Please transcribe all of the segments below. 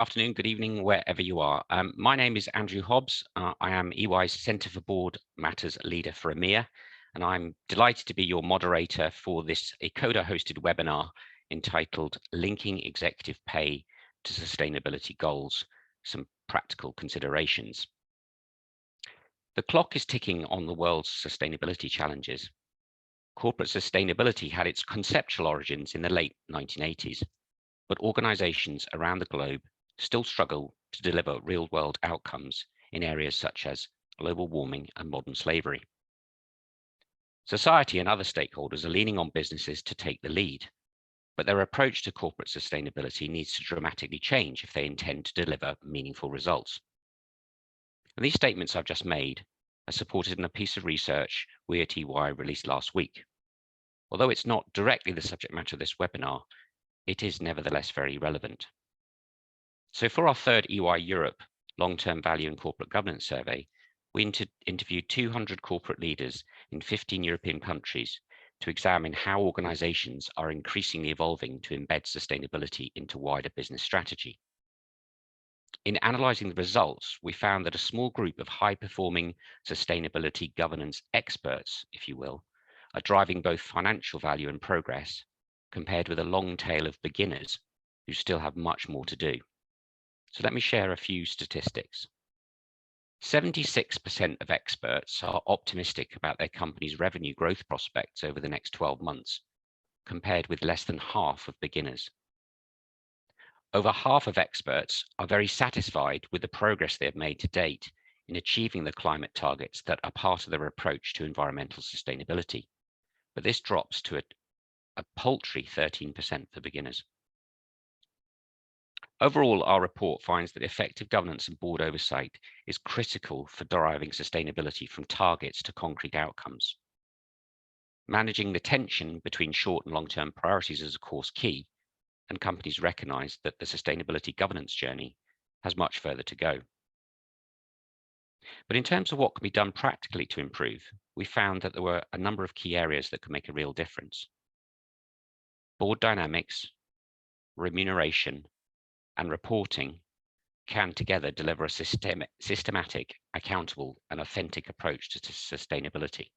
afternoon, good evening, wherever you are. My name is Andrew Hobbs. I am EY's Centre for Board Matters Leader for EMEA, and I'm delighted to be your moderator for this ecoDa hosted webinar entitled Linking Executive Pay to Sustainability Goals, Some Practical Considerations. The clock is ticking on the world's sustainability challenges. Corporate sustainability had its conceptual origins in the late 1980s, but organizations around the globe still struggle to deliver real-world outcomes in areas such as global warming and modern slavery. Society and other stakeholders are leaning on businesses to take the lead, but their approach to corporate sustainability needs to dramatically change if they intend to deliver meaningful results. And these statements I've just made are supported in a piece of research we at EY released last week. Although it's not directly the subject matter of this webinar, it is nevertheless very relevant. So for our third EY Europe Long-Term Value and Corporate Governance Survey, we interviewed 200 corporate leaders in 15 European countries to examine how organizations are increasingly evolving to embed sustainability into wider business strategy. In analyzing the results, we found that a small group of high-performing sustainability governance experts, if you will, are driving both financial value and progress, compared with a long tail of beginners who still have much more to do. So let me share a few statistics. 76% of experts are optimistic about their company's revenue growth prospects over the next 12 months, compared with less than half of beginners. Over half of experts are very satisfied with the progress they have made to date in achieving the climate targets that are part of their approach to environmental sustainability, but this drops to a paltry 13% for beginners. Overall, our report finds that effective governance and board oversight is critical for driving sustainability from targets to concrete outcomes. Managing the tension between short and long-term priorities is of course key, and companies recognize that the sustainability governance journey has much further to go. But in terms of what can be done practically to improve, we found that there were a number of key areas that could make a real difference. Board dynamics, remuneration, and reporting can together deliver a systematic, accountable, and authentic approach to sustainability.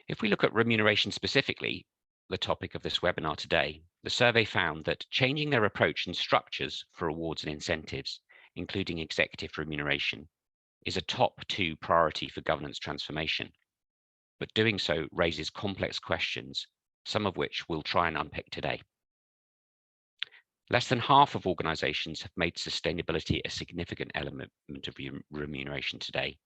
If we look at remuneration specifically, the topic of this webinar today, the survey found that changing their approach and structures for awards and incentives, including executive remuneration, is a top 2 priority for governance transformation. But doing so raises complex questions, some of which we'll try and unpick today. Less than half of organizations have made sustainability a significant element of remuneration today.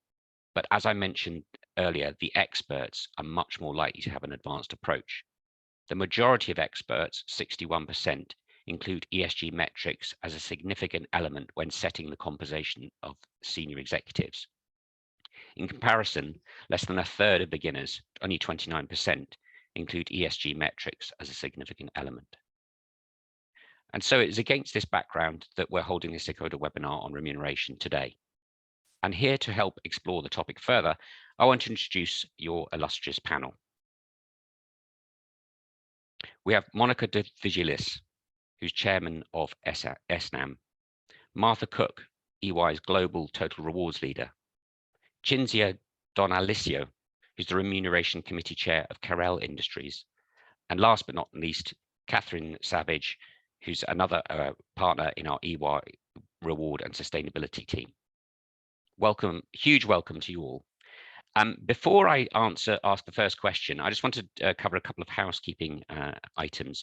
But as I mentioned earlier, the experts are much more likely to have an advanced approach. The majority of experts, 61%, include ESG metrics as a significant element when setting the composition of senior executives. In comparison, less than a third of beginners, only 29%, include ESG metrics as a significant element. And so it is against this background that we're holding this ecoDa webinar on remuneration today. And here to help explore the topic further, I want to introduce your illustrious panel. We have Monica de Vigilis, who's chairman of SNAM, Martha Cook, EY's global total rewards leader, Cinzia Donalicio, who's the remuneration committee chair of Carrel Industries, and last but not least, Catherine Savage, who's another partner in our EY reward and sustainability team. Welcome, huge welcome to you all. Before I ask the first question, I just want to cover a couple of housekeeping items.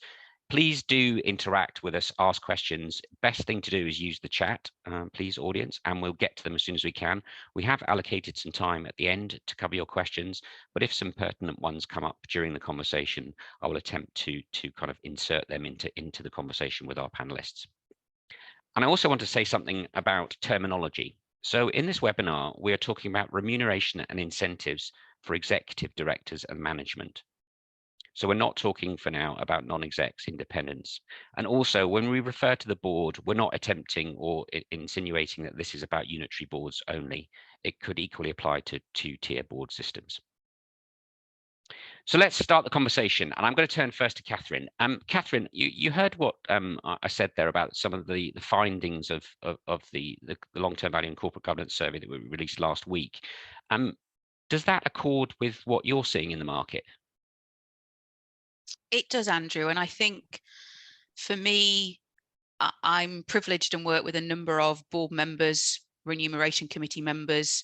Please do interact with us, ask questions. Best thing to do is use the chat, please, audience, and we'll get to them as soon as we can. We have allocated some time at the end to cover your questions, but if some pertinent ones come up during the conversation, I will attempt to kind of insert them into the conversation with our panelists. And I also want to say something about terminology. So in this webinar, we are talking about remuneration and incentives for executive directors and management. So we're not talking for now about non-execs independence. And also when we refer to the board, we're not attempting or insinuating that this is about unitary boards only. It could equally apply to 2-tier board systems. So let's start the conversation, and I'm going to turn first to Catherine. Catherine, you heard what I said there about some of the findings of the long-term value and corporate governance survey that we released last week. Does that accord with what you're seeing in the market? It does, Andrew, and I think for me, I'm privileged and work with a number of board members, remuneration committee members,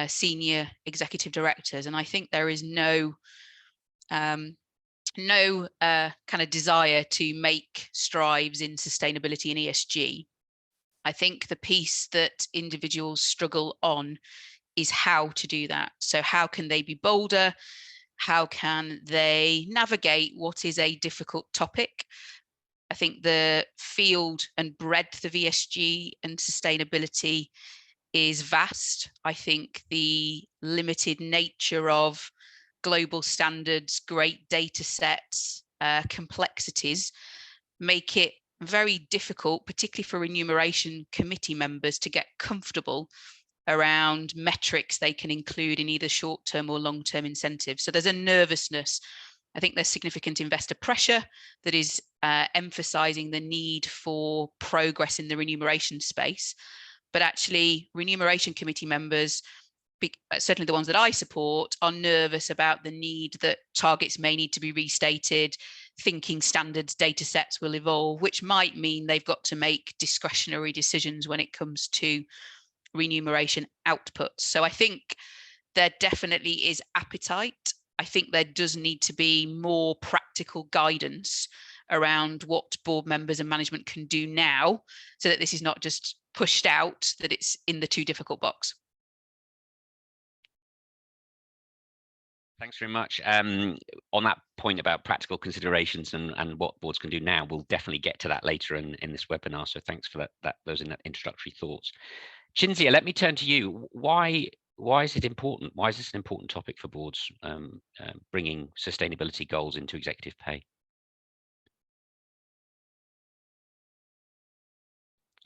senior executive directors, and I think there is no kind of desire to make strides in sustainability and ESG. I think the piece that individuals struggle on is how to do that. So how can they be bolder? How can they navigate what is a difficult topic? I think the field and breadth of ESG and sustainability is vast. I think the limited nature of global standards, great data sets, complexities make it very difficult, particularly for remuneration committee members, to get comfortable around metrics they can include in either short-term or long-term incentives. So there's a nervousness. I think there's significant investor pressure that is emphasizing the need for progress in the remuneration space. But actually, remuneration committee members, certainly the ones that I support, are nervous about the need that targets may need to be restated, thinking standards data sets will evolve, which might mean they've got to make discretionary decisions when it comes to remuneration outputs. So I think there definitely is appetite. I think there does need to be more practical guidance around what board members and management can do now, so that this is not just pushed out, that it's in the too difficult box. Thanks very much. On that point about practical considerations and what boards can do now, we'll definitely get to that later in this webinar. So thanks for those introductory thoughts. Cinzia, let me turn to you. Why is it important? Why is this an important topic for boards, bringing sustainability goals into executive pay?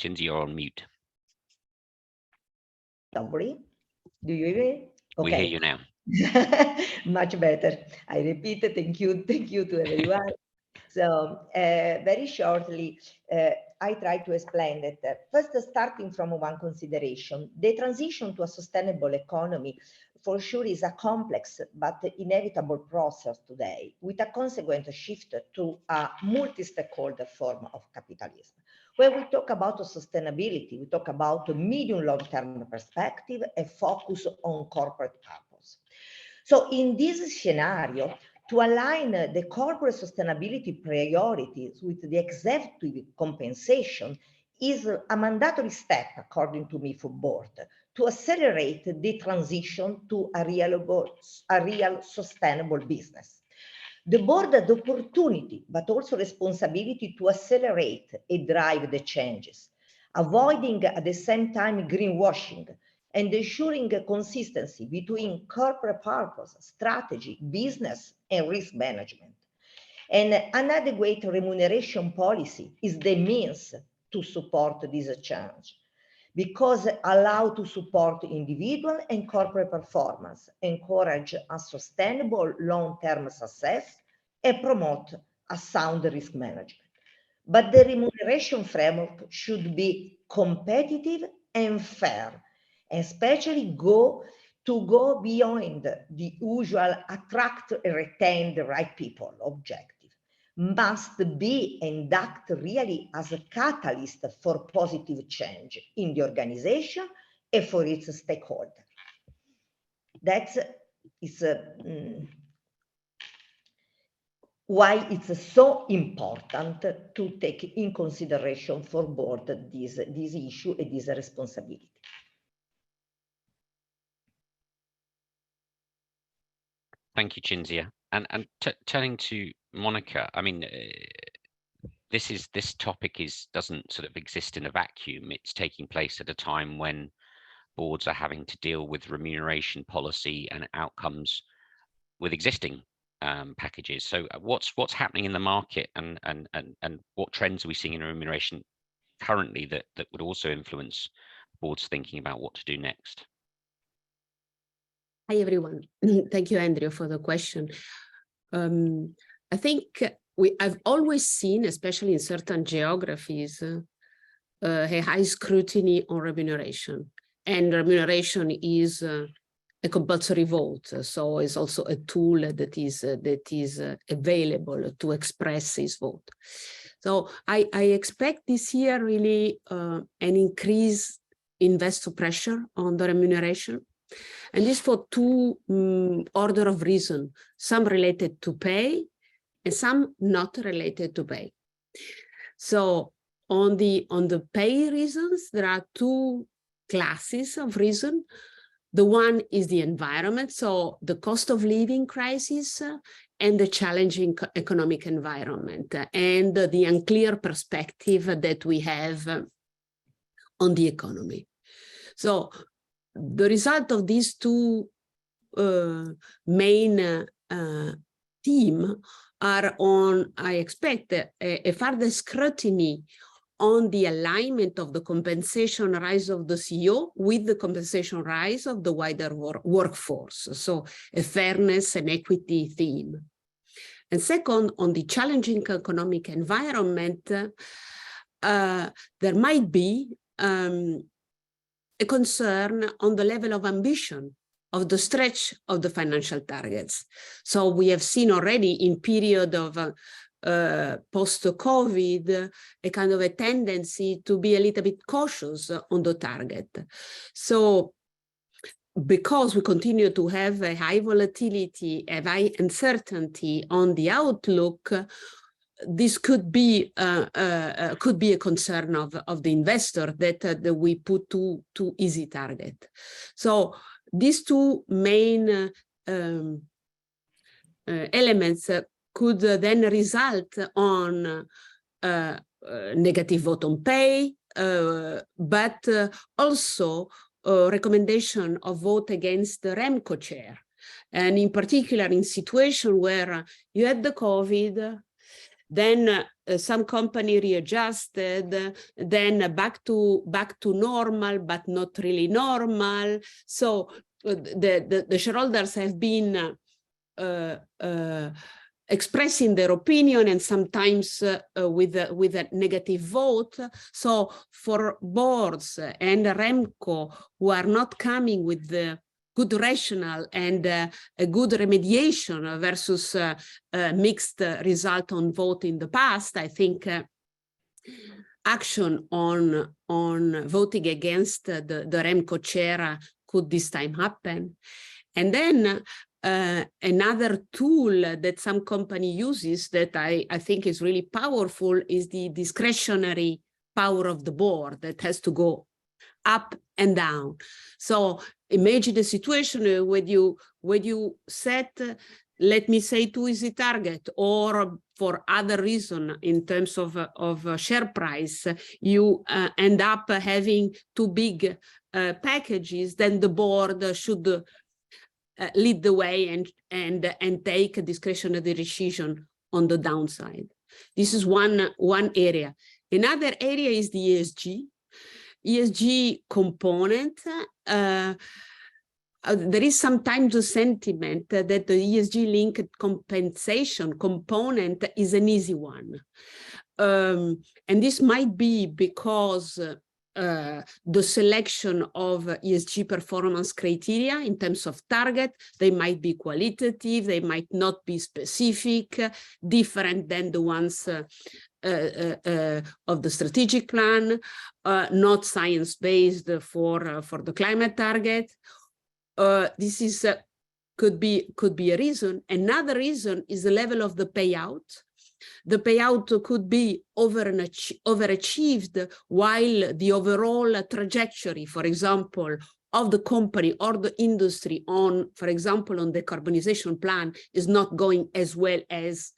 Cinzia, you're on mute. Don't worry. Do you hear me? Okay. We hear you now. Much better. I repeat, thank you to everyone. So very shortly, I try to explain that first, starting from one consideration, the transition to a sustainable economy for sure is a complex but inevitable process today, with a consequent shift to a multi-stakeholder form of capitalism. When we talk about sustainability, we talk about a medium long-term perspective and focus on corporate purpose. So in this scenario, to align the corporate sustainability priorities with the executive compensation is a mandatory step, according to me, for board to accelerate the transition to a real sustainable business. The board had the opportunity, but also responsibility to accelerate and drive the changes, avoiding at the same time greenwashing and ensuring a consistency between corporate purpose, strategy, business, and risk management. And an adequate remuneration policy is the means to support this change, because allow to support individual and corporate performance, encourage a sustainable long-term success, and promote a sound risk management. But the remuneration framework should be competitive and fair, especially go beyond the usual attract and retain the right people objective. Must be and act really as a catalyst for positive change in the organization and for its stakeholder. That's why it's so important to take in consideration for board this issue and this responsibility. Thank you, Cinzia. And turning to Monica, I mean, this topic doesn't sort of exist in a vacuum. It's taking place at a time when boards are having to deal with remuneration policy and outcomes with existing packages. So what's happening in the market, and what trends are we seeing in remuneration currently that would also influence boards thinking about what to do next? Hi, everyone. Thank you, Andrew, for the question. I think I've always seen, especially in certain geographies, a high scrutiny on remuneration. And remuneration is a compulsory vote, so it's also a tool that is available to express his vote. So I expect this year really an increased investor pressure on the remuneration. And this for two order of reason, some related to pay and some not related to pay. So on the pay reasons, there are two classes of reason. The one is the environment, so the cost of living crisis and the challenging economic environment and the unclear perspective that we have on the economy. So the result of these two main themes are on, I expect, a further scrutiny on the alignment of the compensation rise of the CEO with the compensation rise of the wider workforce. So a fairness and equity theme. And second, on the challenging economic environment, there might be a concern on the level of ambition of the stretch of the financial targets. So we have seen already in period of post-COVID, a kind of a tendency to be a little bit cautious on the target. So because we continue to have a high volatility, a high uncertainty on the outlook, this could be a concern of the investor that we put too easy target. So these two main elements could then result on negative vote on pay, but also recommendation of vote against the REMCO chair. And in particular, in situation where you had the COVID, then some company readjusted, then back to normal, but not really normal. So the shareholders have been expressing their opinion and sometimes with a negative vote. So for boards and REMCO who are not coming with the good rationale and a good remediation versus mixed result on vote in the past, I think action on voting against the REMCO chair could this time happen. And then another tool that some company uses that I think is really powerful is the discretionary power of the board that has to go up and down. So imagine a situation where you set, let me say, too easy target, or for other reason in terms of share price, you end up having too big packages, then the board should lead the way and take a discretionary decision on the downside. This is one area. Another area is the ESG component. There is sometimes a sentiment that the ESG linked compensation component is an easy one. And this might be because the selection of ESG performance criteria in terms of target, they might be qualitative, they might not be specific, different than the ones of the strategic plan, not science-based for the climate target. This is could be a reason. Another reason is the level of the payout. The payout could be overachieved while the overall trajectory, for example, of the company or the industry on, for example, on the decarbonization plan is not going as well as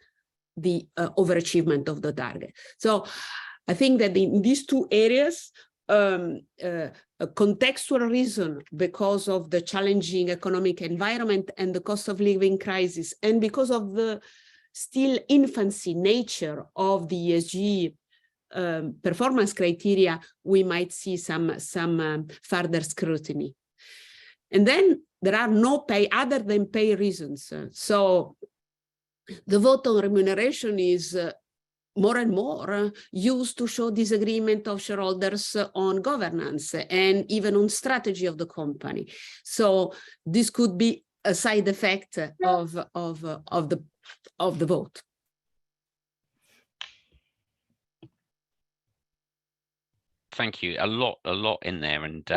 the overachievement of the target. So I think that in these two areas, a contextual reason because of the challenging economic environment and the cost of living crisis, and because of the still infancy nature of the ESG performance criteria, we might see some further scrutiny. And then there are no pay other than pay reasons. So the vote on remuneration is more and more used to show disagreement of shareholders on governance and even on strategy of the company. So this could be a side effect of the vote. Thank you. A lot in there, and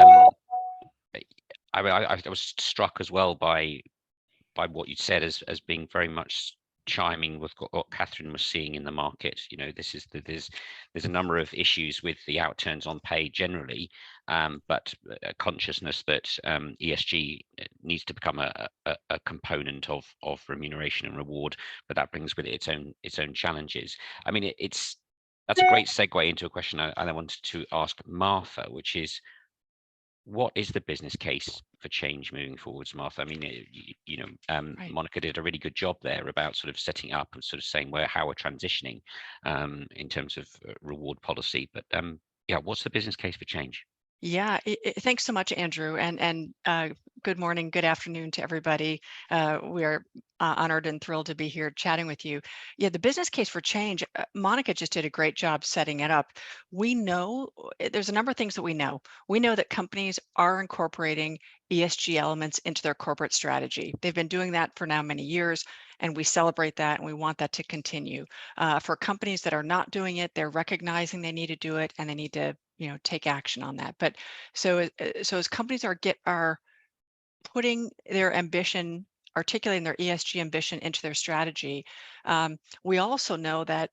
I was struck as well by what you said as being very much chiming with what Catherine was seeing in the market. You know, there's a number of issues with the outturns on pay generally, but a consciousness that ESG needs to become a component of remuneration and reward, but that brings with it its own challenges. I mean, that's a great segue into a question I wanted to ask Martha, which is, what is the business case for change moving forwards, Martha? I mean, Right. Monica did a really good job there about sort of setting up and sort of saying how we're transitioning in terms of reward policy. But yeah, what's the business case for change? Yeah, thanks so much, Andrew, and good morning, good afternoon to everybody. We are honored and thrilled to be here chatting with you. Yeah, the business case for change, Monica just did a great job setting it up. We know there's a number of things that we know. We know that companies are incorporating ESG elements into their corporate strategy. They've been doing that for now many years, and we celebrate that, and we want that to continue. For companies that are not doing it, they're recognizing they need to do it, and they need to take action on that. But so as companies are putting their ambition, articulating their ESG ambition into their strategy, we also know that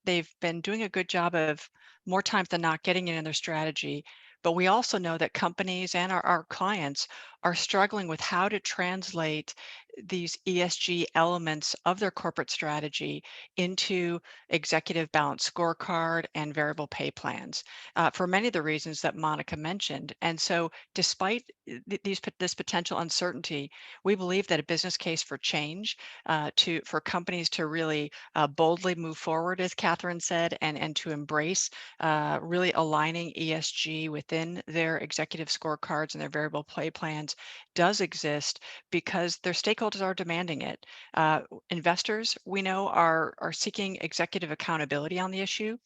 they've been doing a good job of, more times than not, getting it in their strategy. But we also know that companies and our clients are struggling with how to translate these ESG elements of their corporate strategy into executive balance scorecard and variable pay plans, for many of the reasons that Monica mentioned. And so despite this potential uncertainty, we believe that a business case for change, for companies to really boldly move forward, as Catherine said, and to embrace really aligning ESG within their executive scorecards and their variable pay plans, does exist because their stakeholders are demanding it. Investors, we know, are seeking executive accountability on the issue.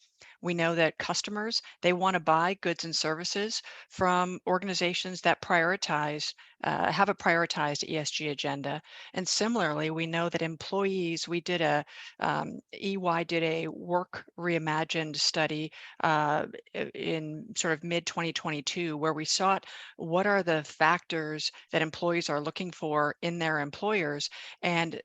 We know that customers, they want to buy goods and services from organizations that have a prioritized ESG agenda. And similarly, we know that employees, EY did a work reimagined study in sort of mid 2022, where we sought what are the factors that employees are looking for in their employers. And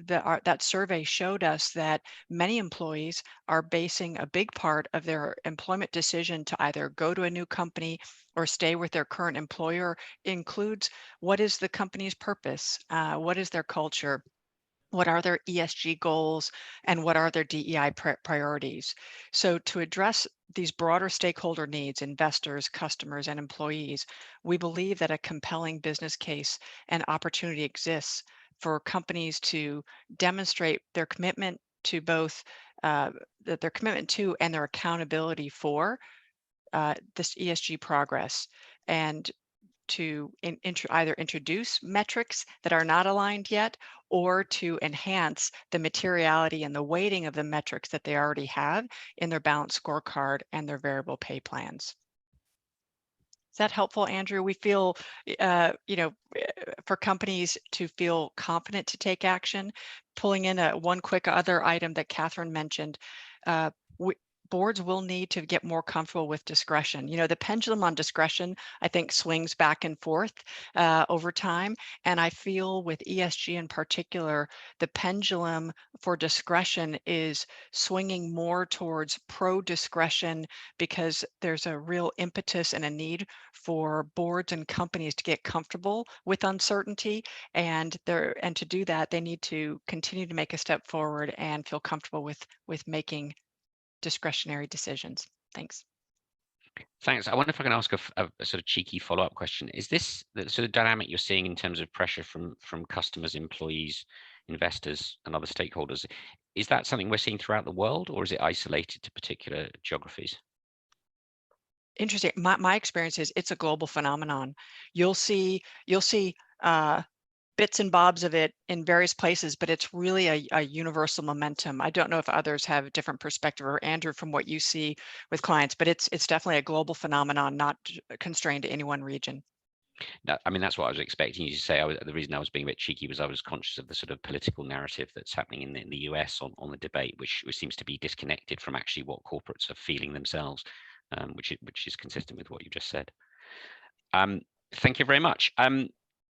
that survey showed us that many employees are basing a big part of their employment decision to either go to a new company or stay with their current employer includes, what is the company's purpose? What is their culture? What are their ESG goals, and what are their DEI priorities? So to address these broader stakeholder needs, investors, customers, and employees, we believe that a compelling business case and opportunity exists for companies to demonstrate their commitment to both their commitment to and their accountability for this ESG progress, and to either introduce metrics that are not aligned yet, or to enhance the materiality and the weighting of the metrics that they already have in their balanced scorecard and their variable pay plans. Is that helpful, Andrew? We feel, for companies to feel confident to take action, pulling in one quick other item that Catherine mentioned, boards will need to get more comfortable with discretion. The pendulum on discretion, I think, swings back and forth over time. And I feel with ESG in particular, the pendulum for discretion is swinging more towards pro-discretion, because there's a real impetus and a need for boards and companies to get comfortable with uncertainty. And to do that, they need to continue to make a step forward and feel comfortable with making discretionary decisions. Thanks. Thanks. I wonder if I can ask a sort of cheeky follow-up question. Is this the sort of dynamic you're seeing in terms of pressure from customers, employees, investors, and other stakeholders? Is that something we're seeing throughout the world, or is it isolated to particular geographies? Interesting. My experience is it's a global phenomenon. You'll see bits and bobs of it in various places, but it's really a universal momentum. I don't know if others have a different perspective, or Andrew, from what you see with clients, but it's definitely a global phenomenon, not constrained to any one region. No, I mean, that's what I was expecting you to say. The reason I was being a bit cheeky was I was conscious of the sort of political narrative that's happening in the US on the debate, which seems to be disconnected from actually what corporates are feeling themselves, which is consistent with what you just said. Thank you very much.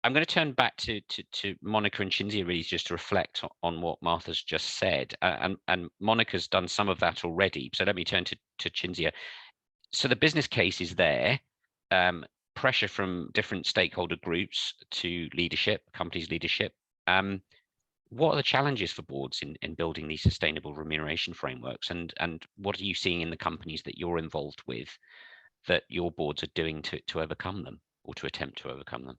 I'm going to turn back to Monica and Cinzia really just to reflect on what Martha's just said. And Monica's done some of that already. So let me turn to Cinzia. So the business case is there. Pressure from different stakeholder groups to leadership, companies' leadership. What are the challenges for boards in building these sustainable remuneration frameworks? And what are you seeing in the companies that you're involved with that your boards are doing to overcome them, or to attempt to overcome them?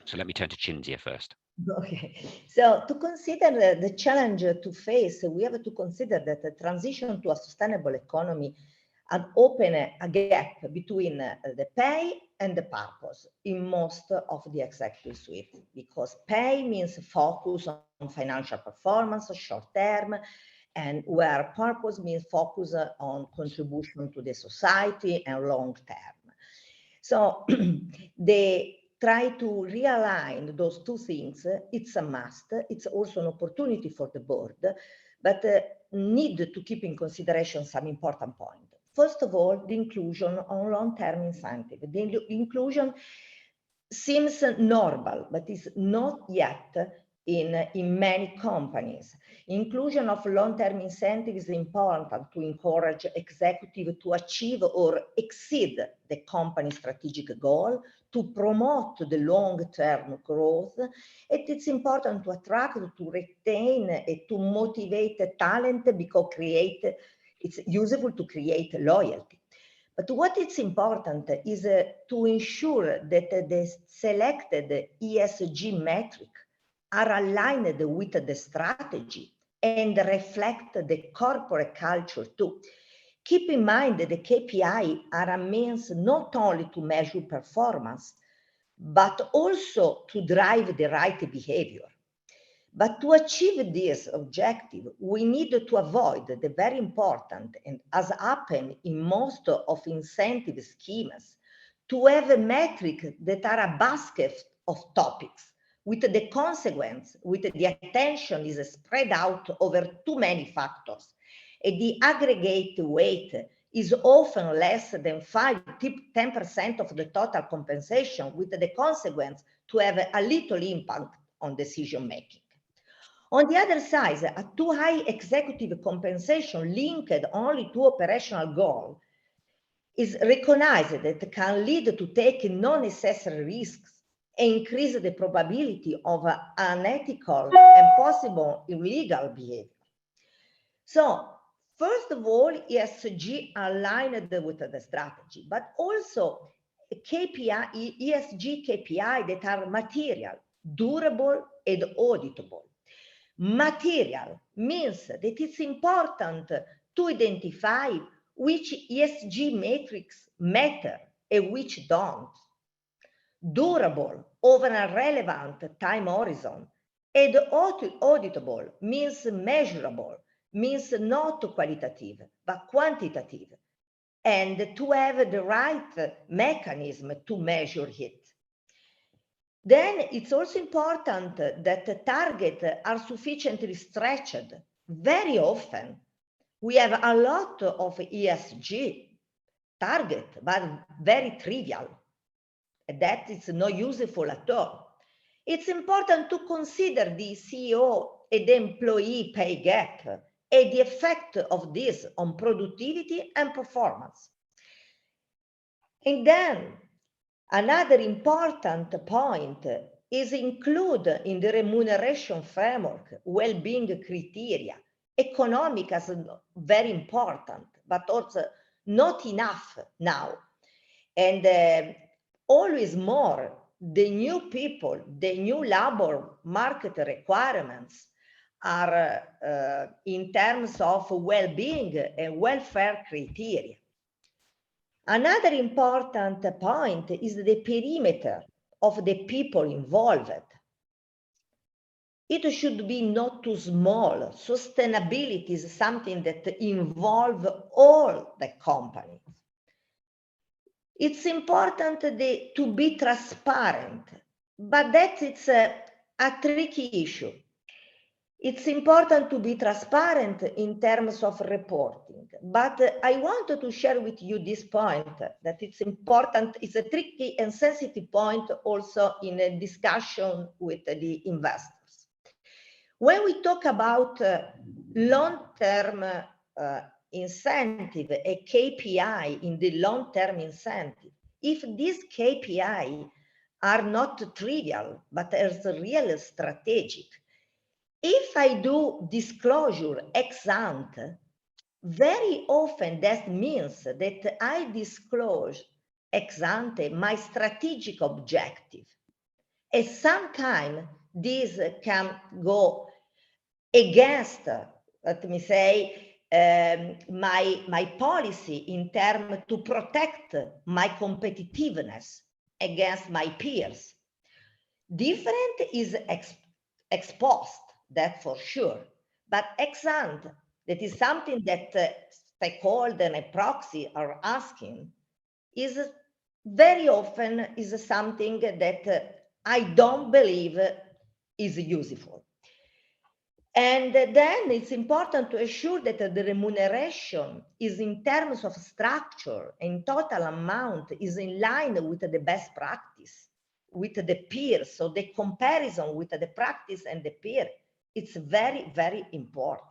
So let me turn to Cinzia first. Okay, so to consider the challenge to face, we have to consider that the transition to a sustainable economy had opened a gap between the pay and the purpose in most of the executive suite, because pay means focus on financial performance, short term, and where purpose means focus on contribution to the society and long term. So they try to realign those two things. It's a must. It's also an opportunity for the board, but need to keep in consideration some important points. First of all, the inclusion on long-term incentive. The inclusion seems normal, but is not yet in many companies. Inclusion of long-term incentive is important to encourage executive to achieve or exceed the company strategic goal, to promote the long-term growth. It's important to attract, to retain, and to motivate talent, because it's useful to create loyalty. But what is important is to ensure that the selected ESG metrics are aligned with the strategy and reflect the corporate culture too. Keep in mind that the KPI are a means not only to measure performance, but also to drive the right behavior. But to achieve this objective, we need to avoid the very important, and as happened in most of incentive schemes, to have metrics that are a basket of topics, with the consequence, with the attention is spread out over too many factors, and the aggregate weight is often less than 5–10% of the total compensation, with the consequence to have a little impact on decision making. On the other side, a too high executive compensation linked only to operational goal is recognized that can lead to taking non-necessary risks and increase the probability of unethical and possible illegal behavior. So, first of all, ESG aligned with the strategy, but also ESG KPI that are material, durable, and auditable. Material means that it's important to identify which ESG metrics matter and which don't. Durable over a relevant time horizon, and auditable means measurable, means not qualitative but quantitative, and to have the right mechanism to measure it. Then it's also important that the targets are sufficiently stretched. Very often, we have a lot of ESG targets, but very trivial. That is not useful at all. It's important to consider the CEO and the employee pay gap and the effect of this on productivity and performance. And then, another important point is include in the remuneration framework well-being criteria. Economic is very important, but also not enough now. And always more, the new people, the new labor market requirements are in terms of well-being and welfare criteria. Another important point is the perimeter of the people involved. It should be not too small. Sustainability is something that involves all the companies. It's important to be transparent, but it's a tricky issue. It's important to be transparent in terms of reporting, but I wanted to share with you this point, that it's important, it's a tricky and sensitive point also in a discussion with the investors. When we talk about long-term incentive, a KPI in the long-term incentive, if these KPI are not trivial, but as real strategic, if I do disclosure ex ante, very often that means that I disclose ex ante my strategic objective. And sometimes this can go against, let me say, my policy in terms to protect my competitiveness against my peers. Different is exposed, that's for sure, but ex ante, that is something that stakeholder and a proxy are asking, is very often is something that I don't believe is useful. And then it's important to assure that the remuneration is in terms of structure and total amount is in line with the best practice, with the peers. So the comparison with the practice and the peer, it's very, very important.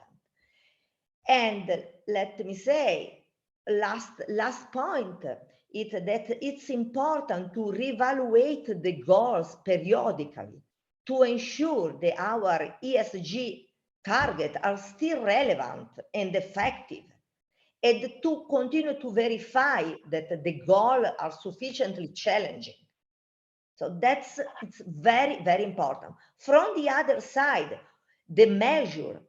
And let me say, last point is that it's important to reevaluate the goals periodically to ensure that our ESG targets are still relevant and effective, and to continue to verify that the goals are sufficiently challenging. So it's very, very important. From the other side, the measure,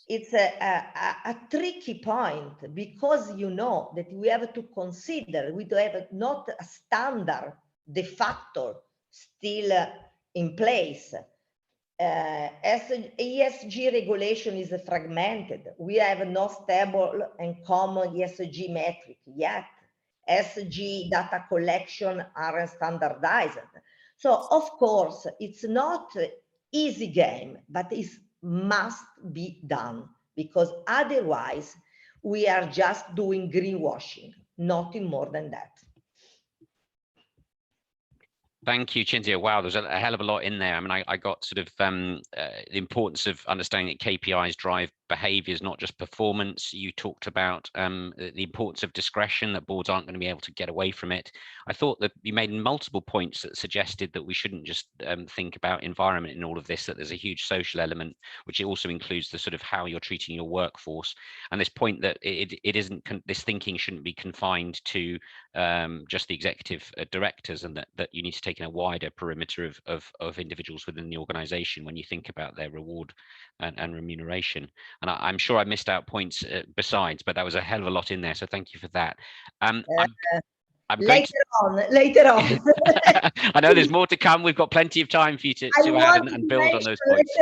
it's a tricky point, because you know that we have to consider, we have not a standard de facto still in place. As ESG regulation is fragmented, we have no stable and common ESG metric yet. ESG data collection aren't standardized. So of course, it's not easy game, but it must be done, because otherwise we are just doing greenwashing, nothing more than that. Thank you, Cinzia. Wow, there's a hell of a lot in there. I mean, I got sort of the importance of understanding that KPIs drive behaviors, not just performance. You talked about the importance of discretion, that boards aren't going to be able to get away from it. I thought that you made multiple points that suggested that we shouldn't just think about environment in all of this, that there's a huge social element, which also includes the sort of how you're treating your workforce. And this point that it isn't, this thinking shouldn't be confined to just the executive directors, and that you need to take in a wider perimeter of individuals within the organization when you think about their reward and remuneration. And I'm sure I missed out points besides, but that was a hell of a lot in there. So thank you for that. I'm later on. I know there's more to come. We've got plenty of time for you to add and build on those points.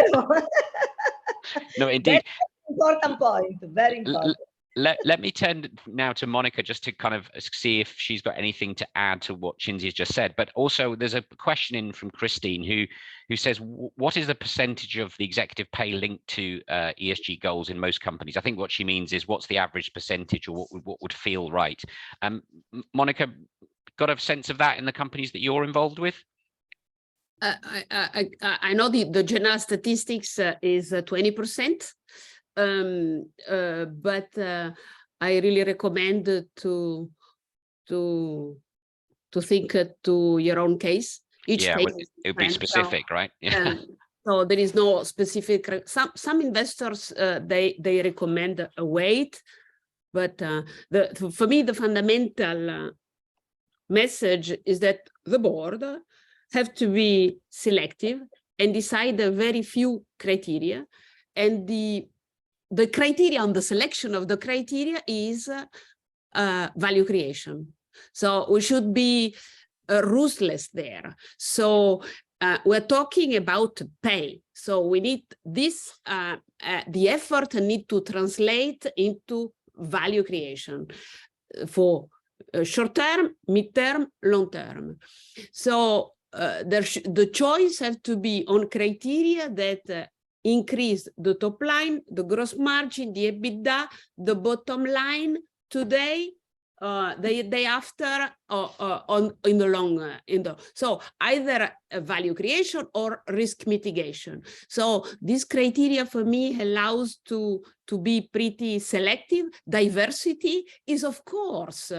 No, indeed. That's an important point, very important. Let me turn now to Monica, just to kind of see if she's got anything to add to what Cinzia's just said. But also there's a question in from Christine who says, what is the percentage of the executive pay linked to ESG goals in most companies? I think what she means is, what's the average percentage, or what would feel right? Monica, got a sense of that in the companies that you're involved with? I know the general statistics is 20%. But I really recommend to think to your own case. Each case it would be specific, so, right? Yeah. So there is no specific. Some investors they recommend a weight, but for me the fundamental message is that the board have to be selective and decide a very few criteria, and the criteria on the selection of the criteria is value creation. So we should be ruthless there. So we're talking about pay. So we need this, the effort need to translate into value creation for short term, mid-term, long term. So the choice has to be on criteria that increase the top line, the gross margin, the EBITDA, the bottom line today, the day after, in the long so either a value creation or risk mitigation. So this criteria for me allows to be pretty selective. Diversity is, of course,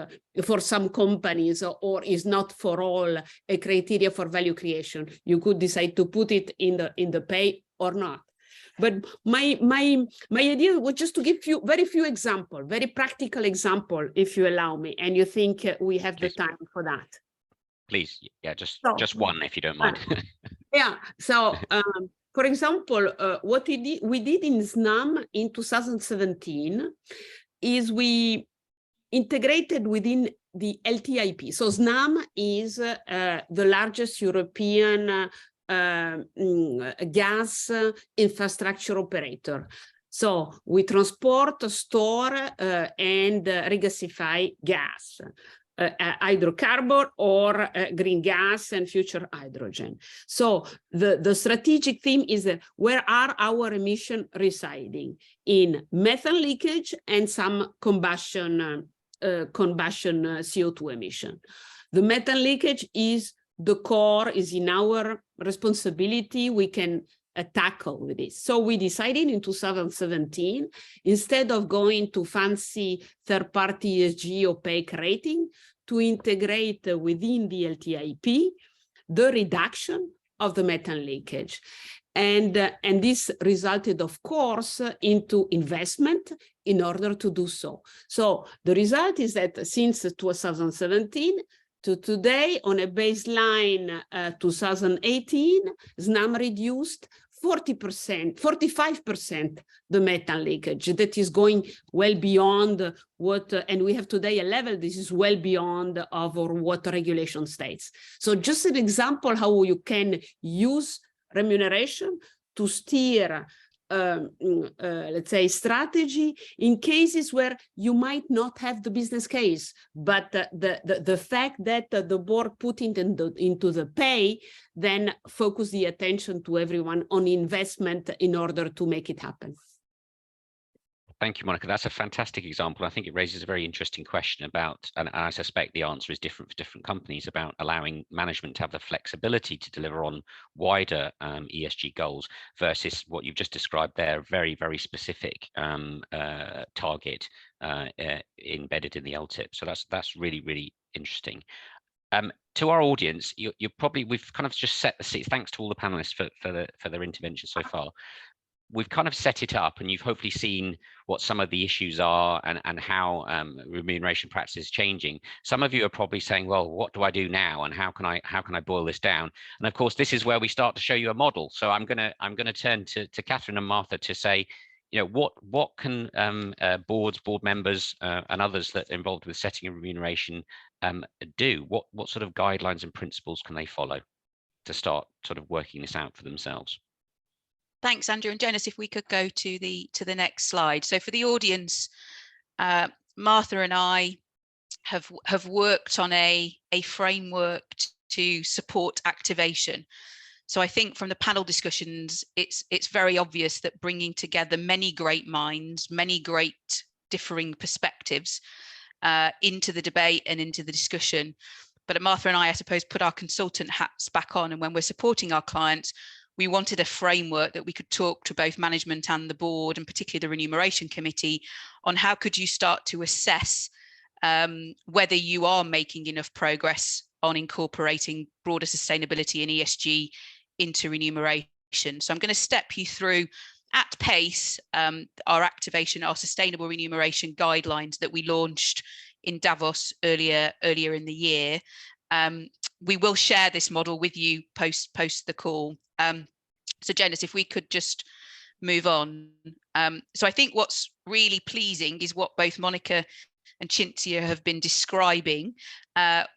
for some companies, or is not for all, a criteria for value creation. You could decide to put it in the pay or not. But my idea was just to give you very few examples, very practical example, if you allow me, and you think we have the time for that. Please, yeah, just one, if you don't mind. Yeah. So, for example, what we did in SNAM in 2017 is we integrated within the LTIP. So SNAM is the largest European gas infrastructure operator. So we transport, store, and regasify gas, hydrocarbon or green gas and future hydrogen. So the strategic theme is where are our emissions residing? In methane leakage and some combustion CO2 emission. The methane leakage is the core, is in our responsibility. We can tackle with this. So we decided in 2017, instead of going to fancy third-party ESG opaque rating, to integrate within the LTIP the reduction of the methane leakage. And this resulted, of course, into investment in order to do so. So the result is that since 2017 to today, on a baseline 2018, SNAM reduced 40%, 45% the methane leakage. That is going well beyond what, and we have today a level, this is well beyond of what regulation states. So just an example how you can use remuneration to steer let's say strategy in cases where you might not have the business case, but the fact that the board put it into the pay then focus the attention to everyone on investment in order to make it happen. Thank you, Monica. That's a fantastic example. I think it raises a very interesting question about, and I suspect the answer is different for different companies, about allowing management to have the flexibility to deliver on wider ESG goals versus what you've just described there, very, very specific target embedded in the LTIP. So that's really, really interesting. To our audience, we've kind of just set the seat. Thanks to all the panelists for their intervention so far. We've kind of set it up, and you've hopefully seen what some of the issues are and how remuneration practice is changing. Some of you are probably saying, well, what do I do now, and how can I boil this down? And of course, this is where we start to show you a model. So I'm gonna turn to Catherine and Martha to say, you know, what can board members and others that are involved with setting a remuneration do? What sort of guidelines and principles can they follow to start sort of working this out for themselves? Thanks, Andrew. And Jonas, if we could go to the next slide. So for the audience, Martha and I have worked on a framework to support activation. So I think from the panel discussions, it's very obvious that bringing together many great minds, many great differing perspectives into the debate and into the discussion. But Martha and I suppose, put our consultant hats back on, and when we're supporting our clients, we wanted a framework that we could talk to both management and the board, and particularly the remuneration committee, on how could you start to assess whether you are making enough progress on incorporating broader sustainability and ESG into remuneration. So I'm going to step you through at pace our activation, our sustainable remuneration guidelines that we launched in Davos earlier in the year. We will share this model with you post the call. So Jonas, if we could just move on. So I think what's really pleasing is what both Monica and Cinzia have been describing,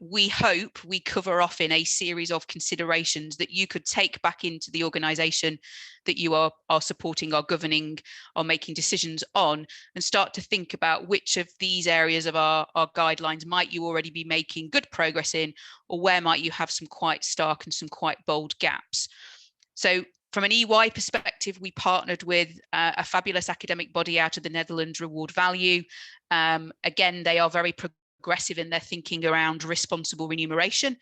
we hope we cover off in a series of considerations that you could take back into the organisation that you are supporting, are governing, are making decisions on, and start to think about which of these areas of our guidelines might you already be making good progress in, or where might you have some quite stark and some quite bold gaps. So from an EY perspective, we partnered with a fabulous academic body out of the Netherlands, Reward Value. Again, they are very progressive in their thinking around responsible remuneration,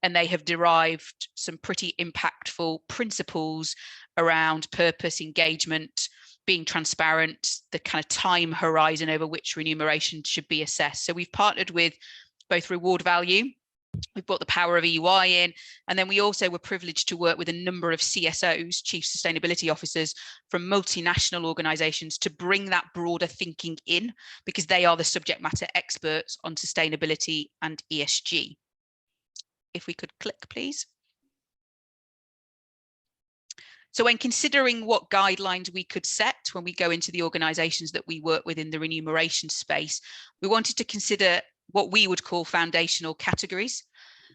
and they have derived some pretty impactful principles around purpose, engagement, being transparent, the kind of time horizon over which remuneration should be assessed. So we've partnered with both Reward Value, we've brought the power of EY in, and then we also were privileged to work with a number of CSOs, Chief Sustainability Officers, from multinational organizations to bring that broader thinking in, because they are the subject matter experts on sustainability and ESG. If we could click, please. So when considering what guidelines we could set when we go into the organizations that we work with in the remuneration space, we wanted to consider what we would call foundational categories.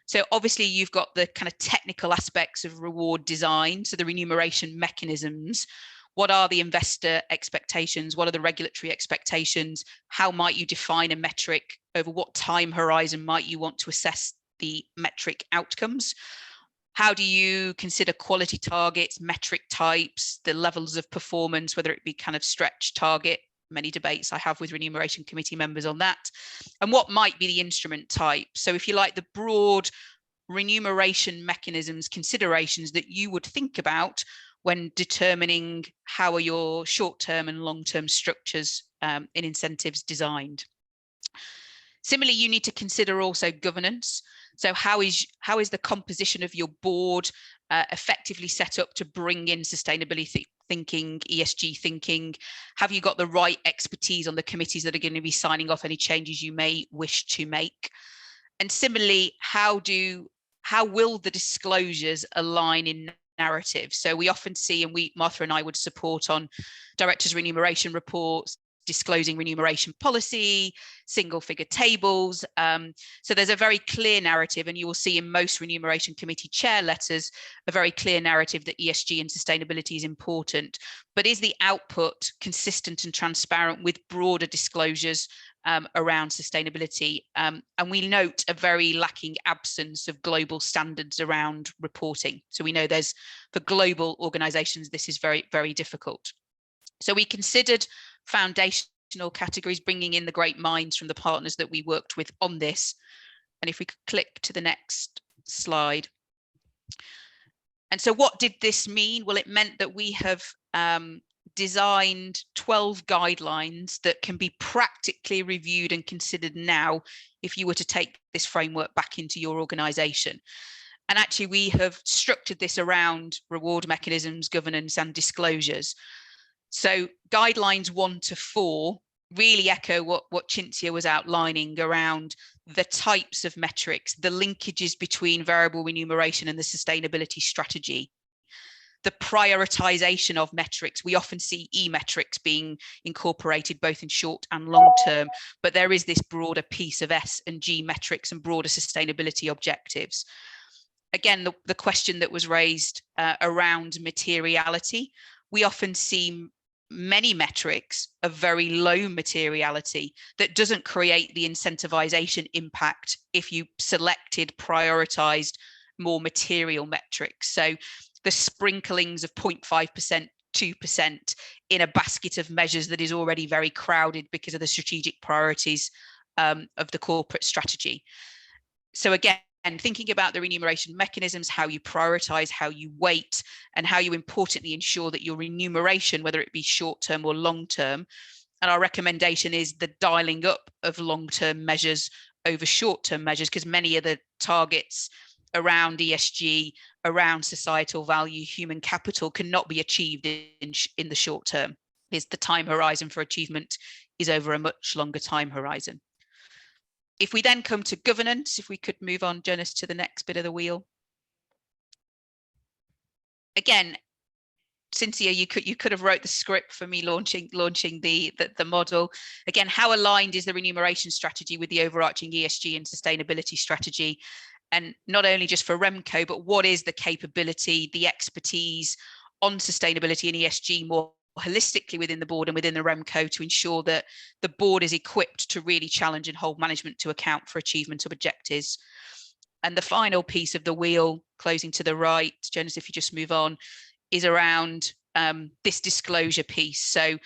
So obviously you've got the kind of technical aspects of reward design, so the remuneration mechanisms. What are the investor expectations? What are the regulatory expectations? How might you define a metric? Over what time horizon might you want to assess the metric outcomes? How do you consider quality targets, metric types, the levels of performance, whether it be kind of stretch target? Many debates I have with remuneration committee members on that. And what might be the instrument type? So if you like, the broad remuneration mechanisms, considerations that you would think about when determining how are your short-term and long-term structures in incentives designed. Similarly, you need to consider also governance. So how is the composition of your board effectively set up to bring in sustainability thinking, ESG thinking? Have you got the right expertise on the committees that are going to be signing off any changes you may wish to make? And similarly, how will the disclosures align in narrative? So we often see, and Martha and I would support on directors' remuneration reports, disclosing remuneration policy, single figure tables. So there's a very clear narrative, and you will see in most remuneration committee chair letters, a very clear narrative that ESG and sustainability is important. But is the output consistent and transparent with broader disclosures around sustainability? And we note a very lacking absence of global standards around reporting. So we know for global organizations, this is very, very difficult. So we considered foundational categories, bringing in the great minds from the partners that we worked with on this. And if we could click to the next slide. And so what did this mean? Well, it meant that we have designed 12 guidelines that can be practically reviewed and considered now if you were to take this framework back into your organization. And actually, we have structured this around reward mechanisms, governance, and disclosures. So guidelines 1 to 4 really echo what Cinzia was outlining around the types of metrics, the linkages between variable remuneration and the sustainability strategy, the prioritization of metrics. We often see e-metrics being incorporated both in short and long term, but there is this broader piece of S and G metrics and broader sustainability objectives. Again, the question that was raised around materiality, we often see many metrics of very low materiality that doesn't create the incentivization impact if you selected, prioritized more material metrics. So the sprinklings of 0.5%, 2% in a basket of measures that is already very crowded because of the strategic priorities of the corporate strategy. So again, thinking about the remuneration mechanisms, how you prioritize, how you weight, and how you importantly ensure that your remuneration, whether it be short-term or long-term, and our recommendation is the dialing up of long-term measures over short-term measures, because many of the targets around ESG, around societal value, human capital cannot be achieved in the short term. Is the time horizon for achievement is over a much longer time horizon. If we then come to governance, if we could move on, Jonas, to the next bit of the wheel. Again, Cynthia, you could have wrote the script for me launching the model. Again, how aligned is the remuneration strategy with the overarching ESG and sustainability strategy? And not only just for Remco, but what is the capability, the expertise on sustainability and ESG more holistically within the board and within the Remco to ensure that the board is equipped to really challenge and hold management to account for achievement of objectives. And the final piece of the wheel, closing to the right, Jonas, if you just move on, is around this disclosure piece. So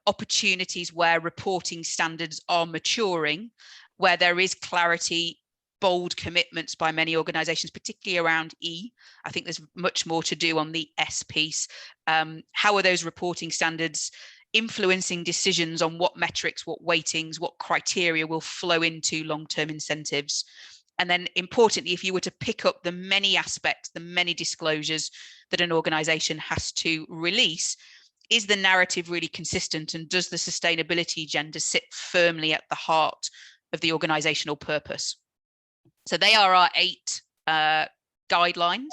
opportunities where reporting standards are maturing, where there is clarity, bold commitments by many organizations, particularly around E. I think there's much more to do on the S piece. How are those reporting standards influencing decisions on what metrics, what weightings, what criteria will flow into long-term incentives? And then importantly, if you were to pick up the many aspects, the many disclosures that an organization has to release, is the narrative really consistent, and does the sustainability agenda sit firmly at the heart of the organizational purpose? So they are our 8 guidelines.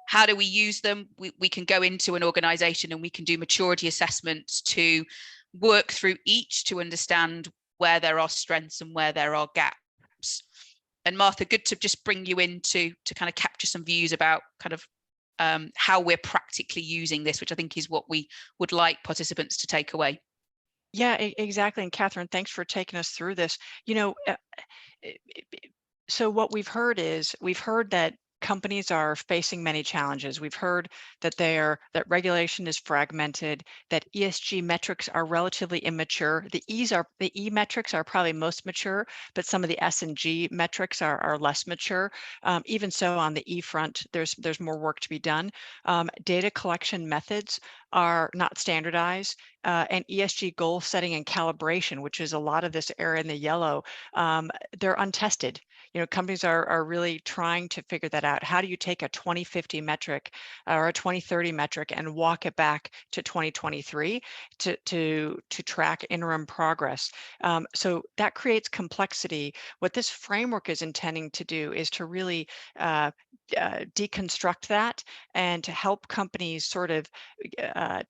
How do we use them? We can go into an organization and we can do maturity assessments to work through each to understand where there are strengths and where there are gaps. And Martha, good to just bring you in to kind of capture some views about kind of how we're practically using this, which I think is what we would like participants to take away. Yeah, exactly. And Catherine, thanks for taking us through this. You know, so what we've heard that companies are facing many challenges. We've heard that that regulation is fragmented, that ESG metrics are relatively immature. The E metrics are probably most mature, but some of the S and G metrics are less mature. Even so, on the E front, there's more work to be done. Data collection methods are not standardized, and ESG goal setting and calibration, which is a lot of this area in the yellow, they're untested. You know, companies are really trying to figure that out. How do you take a 2050 metric or a 2030 metric and walk it back to 2023 to track interim progress? So that creates complexity. What this framework is intending to do is to really deconstruct that and to help companies sort of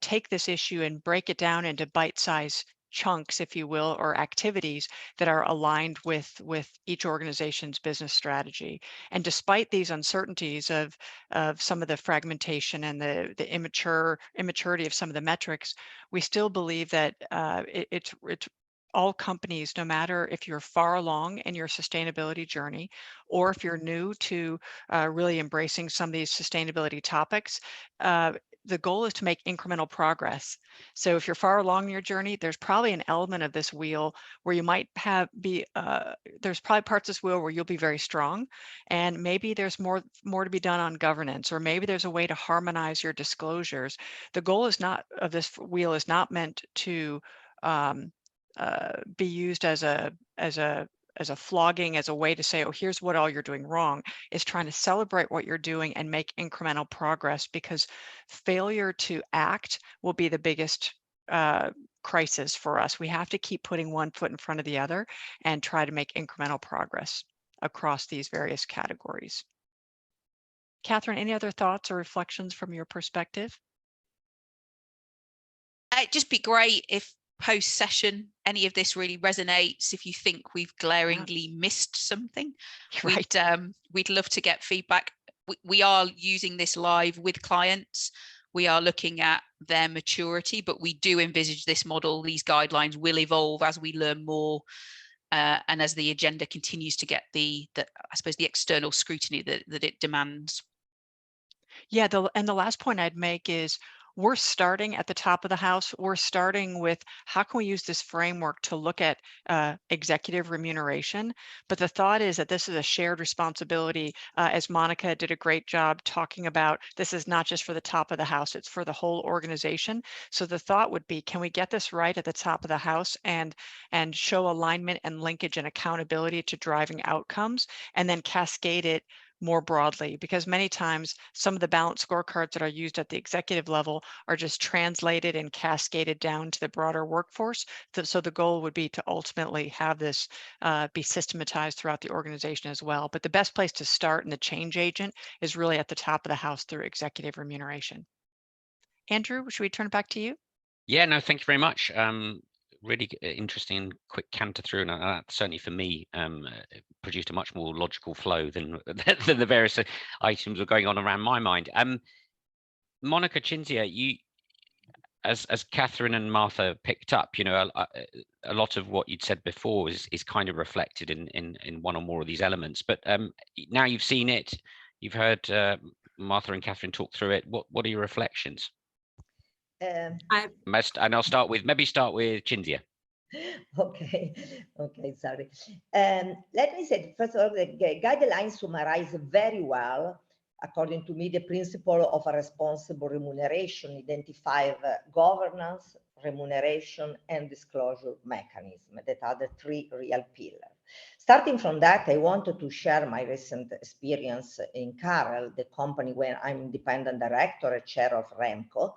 take this issue and break it down into bite-sized chunks, if you will, or activities that are aligned with each organization's business strategy. And despite these uncertainties of some of the fragmentation and the immaturity of some of the metrics, we still believe that it's all companies, no matter if you're far along in your sustainability journey or if you're new to really embracing some of these sustainability topics, the goal is to make incremental progress. So if you're far along in your journey, there's probably an element of this wheel where you might there's probably parts of this wheel where you'll be very strong, and maybe there's more to be done on governance, or maybe there's a way to harmonize your disclosures. The goal of this wheel is not meant to be used as a flogging, as a way to say, oh, here's what all you're doing wrong. Is trying to celebrate what you're doing and make incremental progress, because failure to act will be the biggest crisis for us. We have to keep putting one foot in front of the other and try to make incremental progress across these various categories. Catherine, any other thoughts or reflections from your perspective? It'd just be great if post-session any of this really resonates. If you think we've glaringly missed something, right, we'd love to get feedback. We are using this live with clients. We are looking at their maturity, but we do envisage this model, these guidelines will evolve as we learn more and as the agenda continues to get I suppose the external scrutiny that it demands. Yeah, and the last point I'd make is, we're starting at the top of the house. We're starting with how can we use this framework to look at executive remuneration. But the thought is that this is a shared responsibility, as Monica did a great job talking about. This is not just for the top of the house, it's for the whole organization. So the thought would be, can we get this right at the top of the house and show alignment and linkage and accountability to driving outcomes, and then cascade it more broadly? Because many times some of the balanced scorecards that are used at the executive level are just translated and cascaded down to the broader workforce. So the goal would be to ultimately have this be systematized throughout the organization as well. But the best place to start in the change agent is really at the top of the house through executive remuneration. Andrew, should we turn it back to you? Yeah, no, thank you very much. Really interesting and quick canter through, and certainly for me produced a much more logical flow than than the various items were going on around my mind. Monica, Cinzia, you, as Catherine and Martha picked up, you know, a lot of what you'd said before is kind of reflected in one or more of these elements. But now you've seen it, you've heard Martha and Catherine talk through it. What are your reflections? And I'll start with Cinzia. Okay, sorry. Let me say, first of all, the guidelines summarize very well, according to me, the principle of a responsible remuneration, identify governance, remuneration, and disclosure mechanism that are the three real pillars. Starting from that, I wanted to share my recent experience in Carel, the company where I'm independent director and chair of REMCO.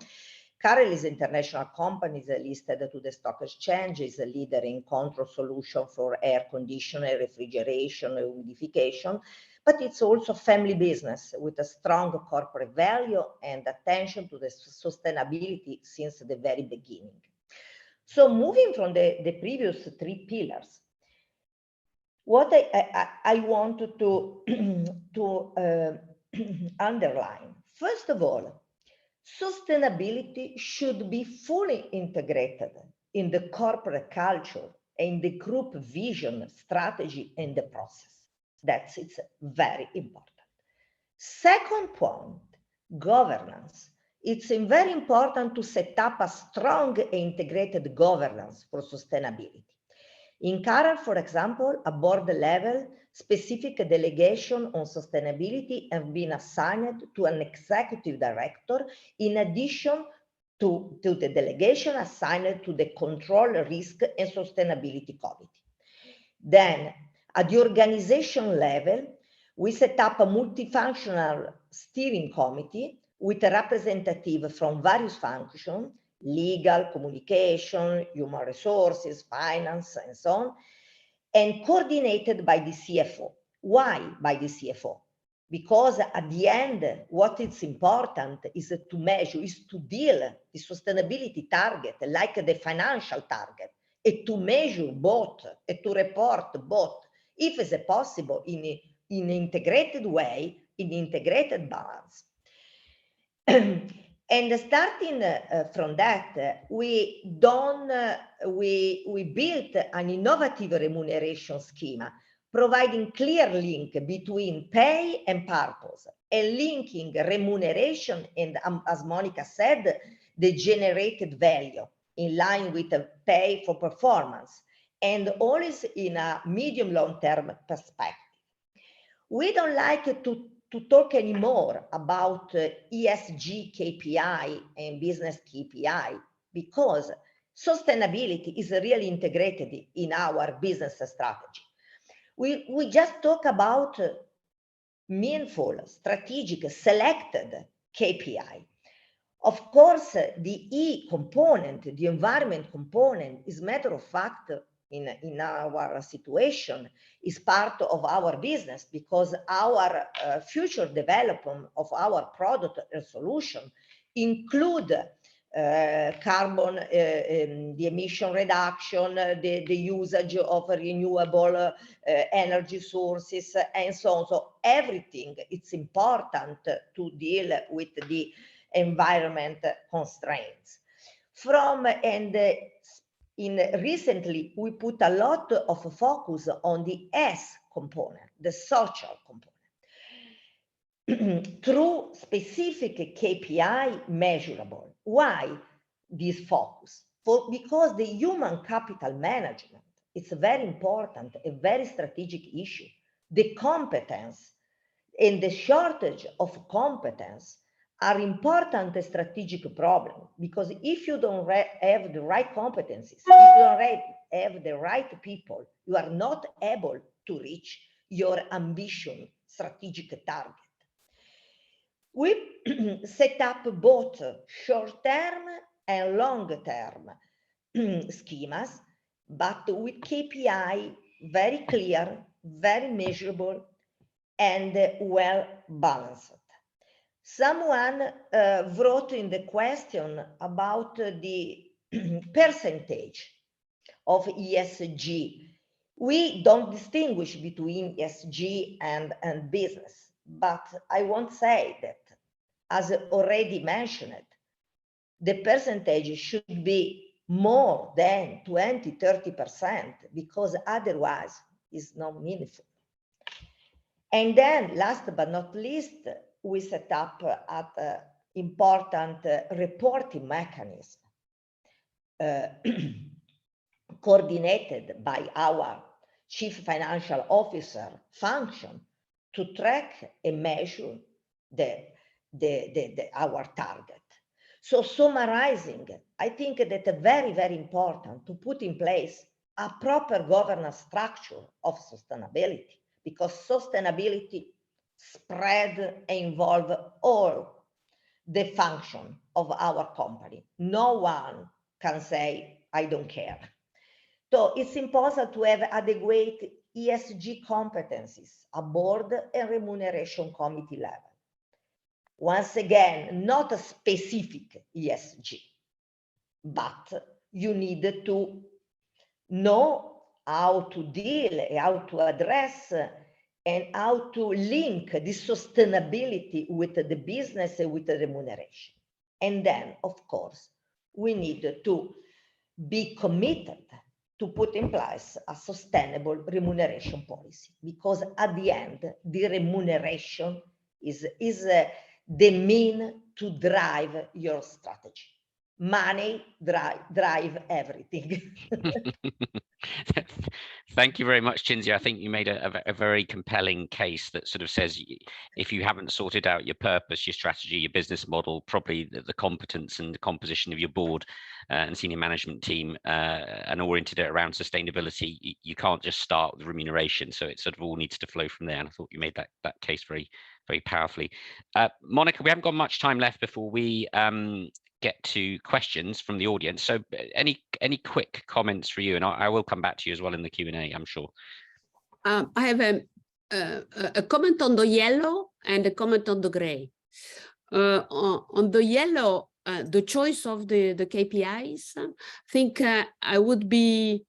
Carel is an international company, is listed to the stock exchange, is a leader in control solution for air conditioning, refrigeration, and humidification, but it's also a family business with a strong corporate value and attention to the sustainability since the very beginning. So moving from the previous three pillars, what I wanted to underline, first of all, sustainability should be fully integrated in the corporate culture, in the group vision, strategy, and the process. It's very important. Second point, governance. It's very important to set up a strong and integrated governance for sustainability. In Carel, for example, at board level, specific delegation on sustainability have been assigned to an executive director in addition to the delegation assigned to the control, risk, and sustainability committee. Then, at the organization level, we set up a multifunctional steering committee with a representative from various functions, legal, communication, human resources, finance, and so on, and coordinated by the CFO. Why by the CFO? Because at the end, what is important is to measure, is to deal the sustainability target like the financial target, and to measure both, and to report both, if it's possible, in an integrated way, in integrated balance. And starting from that, we built an innovative remuneration schema, providing clear link between pay and purpose, and linking remuneration and, as Monica said, the generated value in line with the pay for performance, and always in a medium long-term perspective. We don't like to talk anymore about ESG KPI and business KPI because sustainability is really integrated in our business strategy. We just talk about meaningful, strategic, selected KPI. Of course, the E component, the environment component, is matter of fact in our situation is part of our business because our future development of our product and solution include carbon, the emission reduction, the usage of renewable energy sources, and so on. So everything, it's important to deal with the environment constraints. Recently, we put a lot of focus on the S component, the social component, through specific KPI measurable. Why this focus? Because the human capital management is very important, a very strategic issue. The competence and the shortage of competence are important strategic problem, because if you don't have the right competencies, if you don't have the right people, you are not able to reach your ambition strategic target. We set up both short-term and long-term schemas, but with KPI very clear, very measurable, and well balanced. Someone wrote in the question about the percentage of ESG. We don't distinguish between ESG and business, but I won't say that, as already mentioned, the percentage should be more than 20–30%, because otherwise it's not meaningful. And then last but not least, we set up an important reporting mechanism coordinated by our Chief Financial Officer function to track and measure our target. So summarizing, I think that it's very, very important to put in place a proper governance structure of sustainability, because sustainability spread and involve all the function of our company. No one can say, I don't care. So it's important to have adequate ESG competencies at board and remuneration committee level. Once again, not a specific ESG, but you need to know how to deal, how to address, and how to link this sustainability with the business and with the remuneration. And then, of course, we need to be committed to put in place a sustainable remuneration policy, because at the end, the remuneration is the mean to drive your strategy. Money drive everything. Thank you very much, Cinzia. I think you made a very compelling case that sort of says, if you haven't sorted out your purpose, your strategy, your business model, probably the competence and the composition of your board and senior management team, and oriented it around sustainability, you can't just start with remuneration. So it sort of all needs to flow from there. And I thought you made that case very, very powerfully. Monica, we haven't got much time left before we get to questions from the audience. So any quick comments for you, and I will come back to you as well in the Q&A, I'm sure. I have a comment on the yellow and a comment on the gray. On the yellow, the choice of the KPIs, I think I would be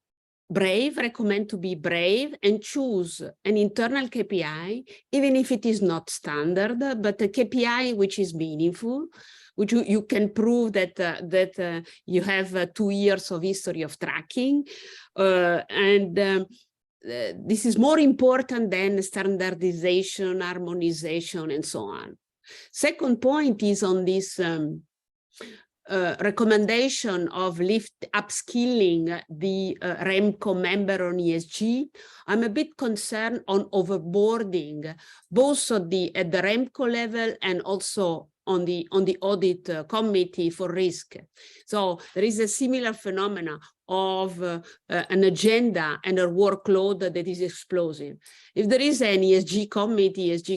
brave, recommend to be brave and choose an internal KPI, even if it is not standard, but a KPI which is meaningful, which you can prove that you have 2 years of history of tracking. This is more important than standardization, harmonization, and so on. Second point is on this recommendation of upskilling the REMCO member on ESG. I'm a bit concerned on overboarding, both at the REMCO level and also on the audit committee for risk. So there is a similar phenomena of an agenda and a workload that is explosive. If there is an ESG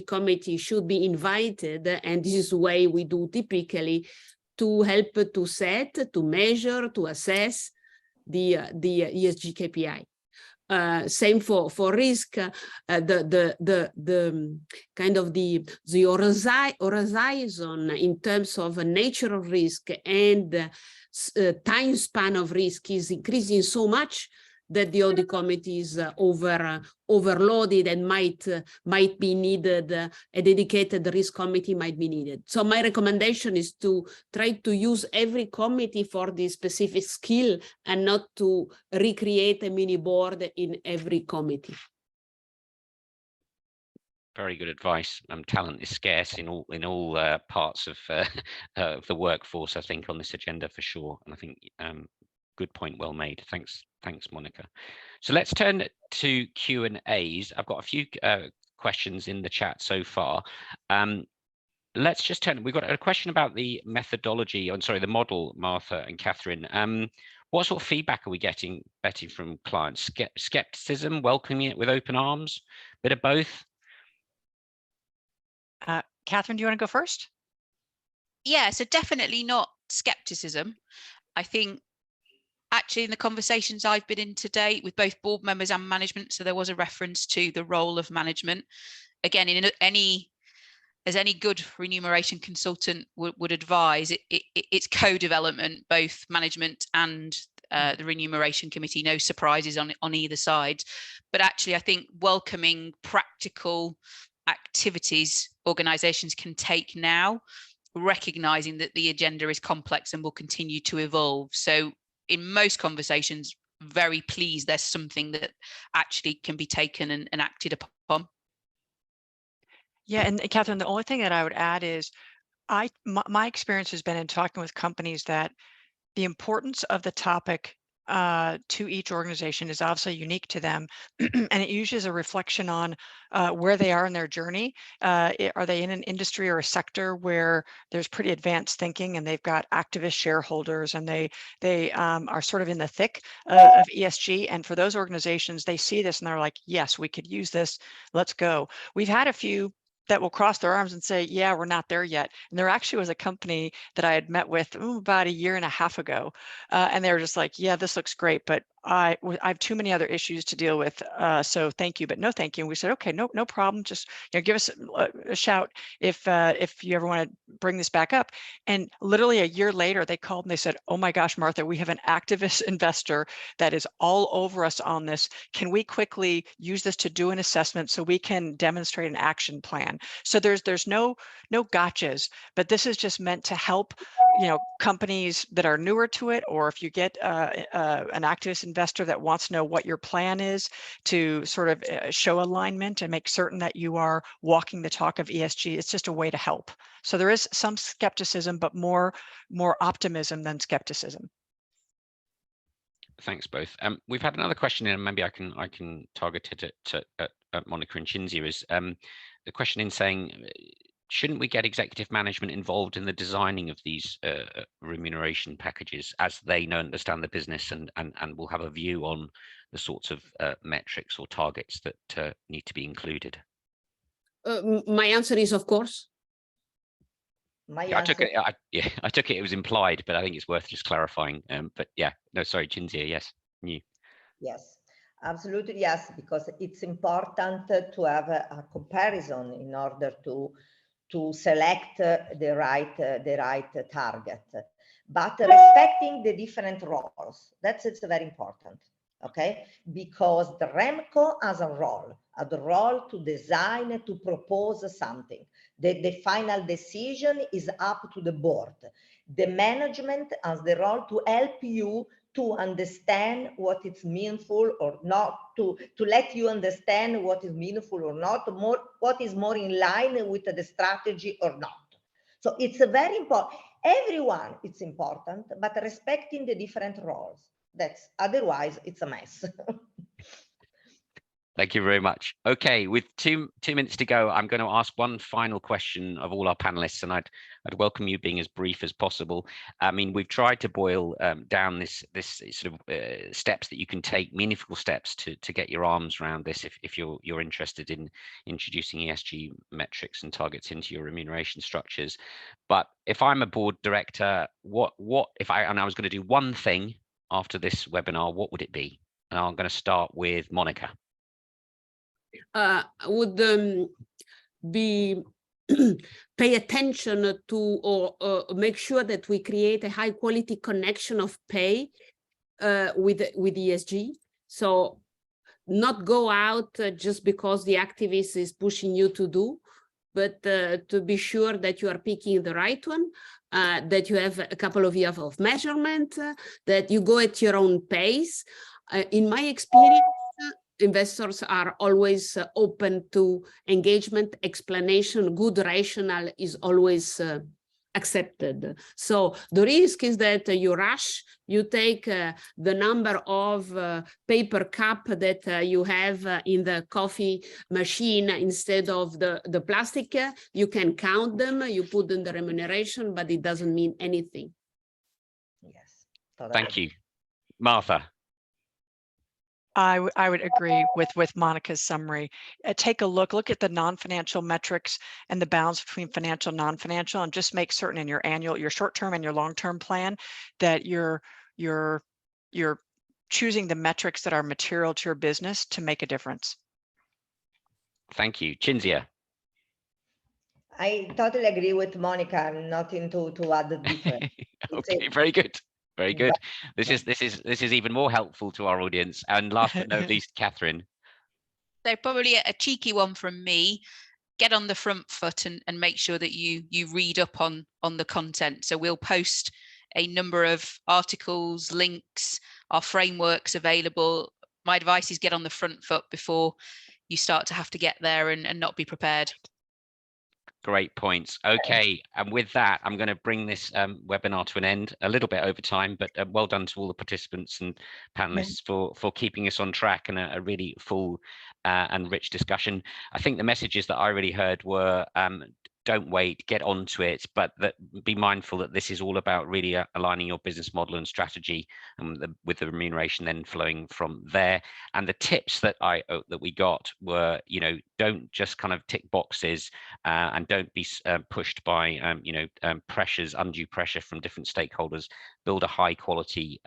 committee should be invited, and this is the way we do typically, to help to set, to measure, to assess the ESG KPI. Same for risk, the kind of the horizon in terms of nature of risk and time span of risk is increasing so much that the audit committee is overloaded and might be needed, a dedicated risk committee might be needed. So my recommendation is to try to use every committee for this specific skill and not to recreate a mini board in every committee. Very good advice. Talent is scarce in all parts of the workforce, I think, on this agenda for sure. And I think good point, well made. Thanks, Monica. So let's turn to Q&As. I've got a few questions in the chat so far. Let's just turn. We've got a question about the methodology. I'm sorry, the model, Martha and Catherine. What sort of feedback are we getting, Betty, from clients? Skepticism, welcoming it with open arms, bit of both? Catherine, do you want to go first? Yeah, so definitely not skepticism. I think actually in the conversations I've been in today with both board members and management, so there was a reference to the role of management. Again, in any as any good remuneration consultant would advise, it's co-development, both management and the remuneration committee, no surprises on either side. But actually, I think welcoming practical activities organizations can take now, recognizing that the agenda is complex and will continue to evolve. So in most conversations, very pleased there's something that actually can be taken and acted upon. Yeah, and Catherine, the only thing that I would add is my experience has been in talking with companies that the importance of the topic to each organization is obviously unique to them, and it usually is a reflection on where they are in their journey. Are they in an industry or a sector where there's pretty advanced thinking and they've got activist shareholders and they are sort of in the thick of ESG? And for those organizations, they see this and they're like, yes, we could use this. Let's go. We've had a few that will cross their arms and say, yeah, we're not there yet. And there actually was a company that I had met with about a year and a half ago. And they were just like, yeah, this looks great, but I have too many other issues to deal with. So thank you, but no, thank you. And we said, okay, no problem. Just give us a shout if you ever want to bring this back up. And literally a year later, they called and they said, oh my gosh, Martha, we have an activist investor that is all over us on this. Can we quickly use this to do an assessment so we can demonstrate an action plan? So there's no gotchas, but this is just meant to help companies that are newer to it, or if you get an activist investor that wants to know what your plan is, to sort of show alignment and make certain that you are walking the talk of ESG. It's just a way to help. So there is some skepticism, but more optimism than skepticism. Thanks both. We've had another question, and maybe I can target it at Monica and Cinzia. Is the question in saying, shouldn't we get executive management involved in the designing of these remuneration packages, as they understand the business and will have a view on the sorts of metrics or targets that need to be included? My answer is, of course. I took it was implied, but I think it's worth just clarifying. But yeah, no, sorry, Cinzia, yes, you. Yes, absolutely, yes, because it's important to have a comparison in order to select the right target, but respecting the different roles. It's very important, okay? Because the REMCO has a role to design, to propose something. The final decision is up to the board. The management has the role to help you to understand what is meaningful or not, to let you understand what is meaningful or not, what is more in line with the strategy or not. So it's very important. Everyone, it's important, but respecting the different roles. Otherwise it's a mess. Thank you very much. Okay, with two minutes to go, I'm going to ask one final question of all our panelists, and I'd welcome you being as brief as possible. I mean, we've tried to boil down this sort of steps that you can take, meaningful steps to get your arms around this if you're interested in introducing ESG metrics and targets into your remuneration structures. But if I'm a board director, what if I was going to do one thing after this webinar, what would it be? And I'm going to start with Monica. Would be pay attention to or make sure that we create a high quality connection of pay with ESG. So not go out just because the activist is pushing you to do, but to be sure that you are picking the right one, that you have a couple of years of measurement, that you go at your own pace. In my experience, investors are always open to engagement, explanation. Good rationale is always accepted. So the risk is that you rush, you take the number of paper cup that you have in the coffee machine instead of the plastic. You can count them, you put in the remuneration, but it doesn't mean anything. Yes. Totally. Thank you. Martha. I would agree with Monica's summary. Take a look at the non-financial metrics and the balance between financial and non-financial, and just make certain in your short-term and your long-term plan that you're choosing the metrics that are material to your business to make a difference. Thank you. Cinzia. I totally agree with Monica. I'm nothing to add different. Okay, very good. Very good. This is even more helpful to our audience. And last but not least, Catherine. So probably a cheeky one from me. Get on the front foot and make sure that you read up on the content. So we'll post a number of articles, links, our frameworks available. My advice is get on the front foot before you start to have to get there and not be prepared. Great points. Okay, and with that, I'm going to bring this webinar to an end, a little bit over time, but well done to all the participants and panelists for keeping us on track and a really full and rich discussion. I think the messages that I really heard were don't wait, get onto it, but be mindful that this is all about really aligning your business model and strategy, and with the remuneration then flowing from there. And the tips that we got were, don't just kind of tick boxes and don't be pushed by pressures, undue pressure from different stakeholders. Build a high quality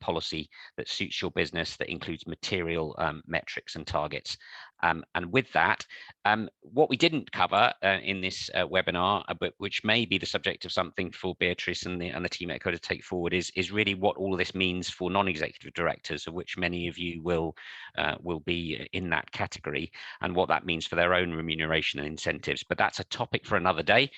policy that suits your business, that includes material metrics and targets. And with that, what we didn't cover in this webinar, but which may be the subject of something for Beatrice and the team at ecoDa to take forward, is really what all of this means for non-executive directors, of which many of you will be in that category, and what that means for their own remuneration and incentives. But that's a topic for another day.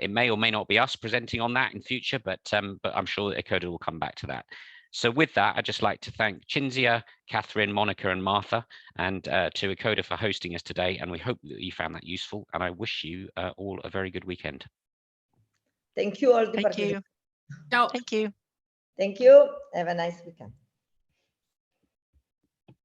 It may or may not be us presenting on that in future, but I'm sure that ecoDa will come back to that. So with that, I'd just like to thank Cinzia, Catherine, Monica, and Martha, and to ecoDa for hosting us today. And we hope that you found that useful. And I wish you all a very good weekend. Thank you all. Thank you. Ciao. Thank you. Thank you. Have a nice weekend.